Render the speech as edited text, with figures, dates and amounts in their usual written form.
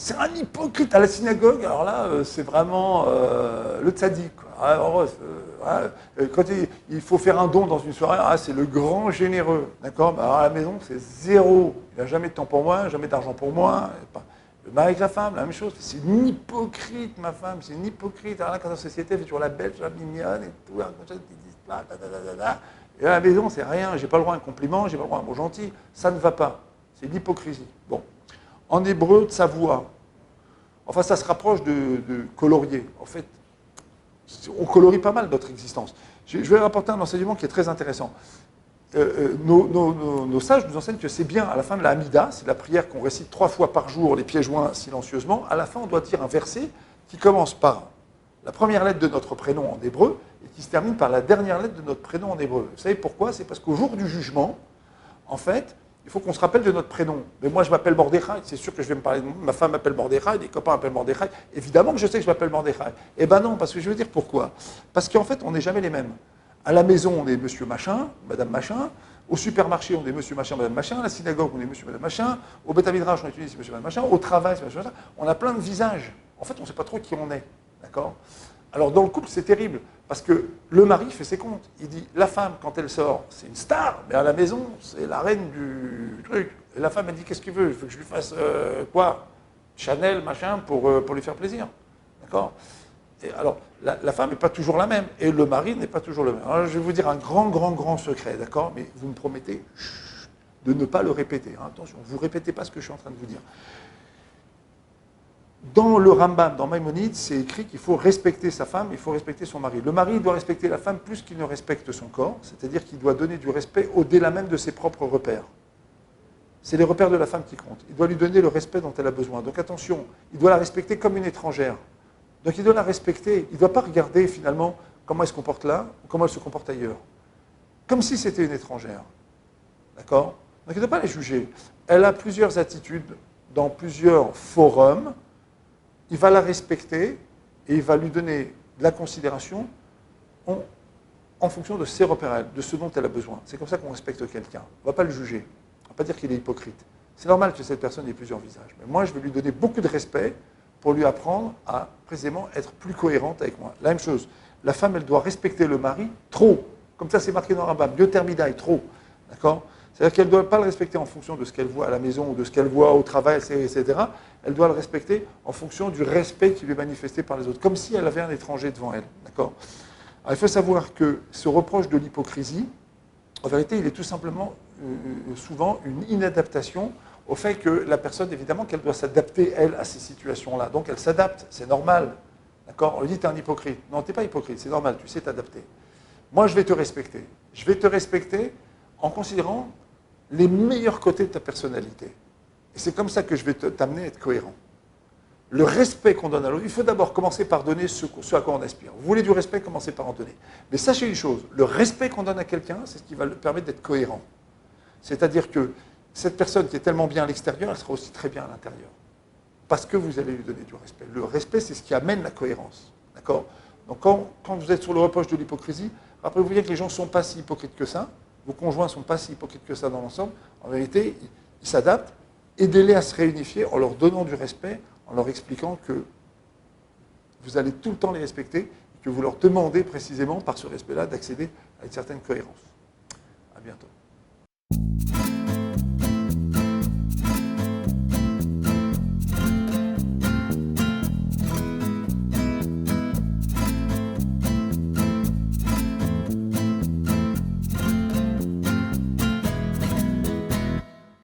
c'est un hypocrite à la synagogue. Alors là, c'est vraiment le tzaddik, quoi. Alors, quand il faut faire un don dans une soirée, c'est le grand généreux. D'accord? Alors à la maison, c'est zéro. Il n'a jamais de temps pour moi, jamais d'argent pour moi. Le mari avec la femme, la même chose. C'est une hypocrite, ma femme, c'est une hypocrite. Alors là, quand la société fait toujours la belle, la mignonne et tout, et à la maison, c'est rien. J'ai pas le droit à un compliment, j'ai pas le droit à un mot gentil. Ça ne va pas. C'est de l'hypocrisie. Bon. En hébreu, tsavoua. Enfin, ça se rapproche de colorier. En fait, on colorie pas mal notre existence. Je vais rapporter un enseignement qui est très intéressant. Nos sages nous enseignent que c'est bien, à la fin de la Hamida, c'est la prière qu'on récite 3 fois par jour, les pieds joints silencieusement, à la fin on doit dire un verset qui commence par la première lettre de notre prénom en hébreu et qui se termine par la dernière lettre de notre prénom en hébreu. Vous savez pourquoi? C'est parce qu'au jour du jugement, en fait, il faut qu'on se rappelle de notre prénom. Mais moi, je m'appelle Mordechai, c'est sûr que je vais me parler de moi. Ma femme m'appelle Mordechai, des copains m'appellent Mordechai. Évidemment que je sais que je m'appelle Mordechai. Eh ben non, parce que je veux dire pourquoi. Parce qu'en fait, on n'est jamais les mêmes. À la maison, on est monsieur machin, madame machin. Au supermarché, on est monsieur machin, madame machin. À la synagogue, on est monsieur, madame machin. Au Beth Midrash, on est monsieur, madame machin. Au travail, c'est monsieur, machin. On a plein de visages. En fait, on ne sait pas trop qui on est. D'accord? Alors, dans le couple, c'est terrible. Parce que le mari fait ses comptes. Il dit, la femme, quand elle sort, c'est une star, mais à la maison, c'est la reine du truc. Et la femme, elle dit, qu'est-ce qu'il veut? Il faut que je lui fasse quoi? Chanel, machin, pour lui faire plaisir. D'accord? Et alors, la femme n'est pas toujours la même, et le mari n'est pas toujours le même. Alors, je vais vous dire un grand secret, d'accord? Mais vous me promettez de ne pas le répéter. Hein. Attention, vous ne répétez pas ce que je suis en train de vous dire. Dans le Rambam, dans Maïmonide, c'est écrit qu'il faut respecter sa femme, il faut respecter son mari. Le mari doit respecter la femme plus qu'il ne respecte son corps, c'est-à-dire qu'il doit donner du respect au-delà même de ses propres repères. C'est les repères de la femme qui comptent. Il doit lui donner le respect dont elle a besoin. Donc attention, il doit la respecter comme une étrangère. Donc il doit la respecter. Il ne doit pas regarder finalement comment elle se comporte là, ou comment elle se comporte ailleurs. Comme si c'était une étrangère. D'accord? Donc il ne doit pas les juger. Elle a plusieurs attitudes dans plusieurs forums. Il va la respecter et il va lui donner de la considération en fonction de ses repères, de ce dont elle a besoin. C'est comme ça qu'on respecte quelqu'un. On ne va pas le juger. On ne va pas dire qu'il est hypocrite. C'est normal que cette personne ait plusieurs visages. Mais moi, je vais lui donner beaucoup de respect pour lui apprendre à, précisément, être plus cohérente avec moi. La même chose. La femme, elle doit respecter le mari trop. Comme ça, c'est marqué dans le Rambam. Biotermidaï, trop. D'accord? C'est-à-dire qu'elle ne doit pas le respecter en fonction de ce qu'elle voit à la maison ou de ce qu'elle voit au travail, etc. Elle doit le respecter en fonction du respect qui lui est manifesté par les autres, comme si elle avait un étranger devant elle. D'accord? Alors, il faut savoir que ce reproche de l'hypocrisie, en vérité, il est tout simplement souvent une inadaptation au fait que la personne, évidemment, qu'elle doit s'adapter, elle, à ces situations-là. Donc, elle s'adapte, c'est normal. D'accord? On lui dit, t'es un hypocrite. Non, t'es pas hypocrite, c'est normal, tu sais t'adapter. Moi, je vais te respecter. Je vais te respecter en considérant les meilleurs côtés de ta personnalité. Et c'est comme ça que je vais t'amener à être cohérent. Le respect qu'on donne à l'autre, il faut d'abord commencer par donner ce à quoi on aspire. Vous voulez du respect, commencez par en donner. Mais sachez une chose, le respect qu'on donne à quelqu'un, c'est ce qui va lui permettre d'être cohérent. C'est-à-dire que cette personne qui est tellement bien à l'extérieur, elle sera aussi très bien à l'intérieur. Parce que vous allez lui donner du respect. Le respect, c'est ce qui amène la cohérence. D'accord? Donc quand vous êtes sur le reproche de l'hypocrisie, rappelez-vous bien que les gens ne sont pas si hypocrites que ça. Vos conjoints ne sont pas si hypocrites que ça dans l'ensemble. En vérité, ils s'adaptent. Aidez-les à se réunifier en leur donnant du respect, en leur expliquant que vous allez tout le temps les respecter, et que vous leur demandez précisément, par ce respect-là, d'accéder à une certaine cohérence. À bientôt.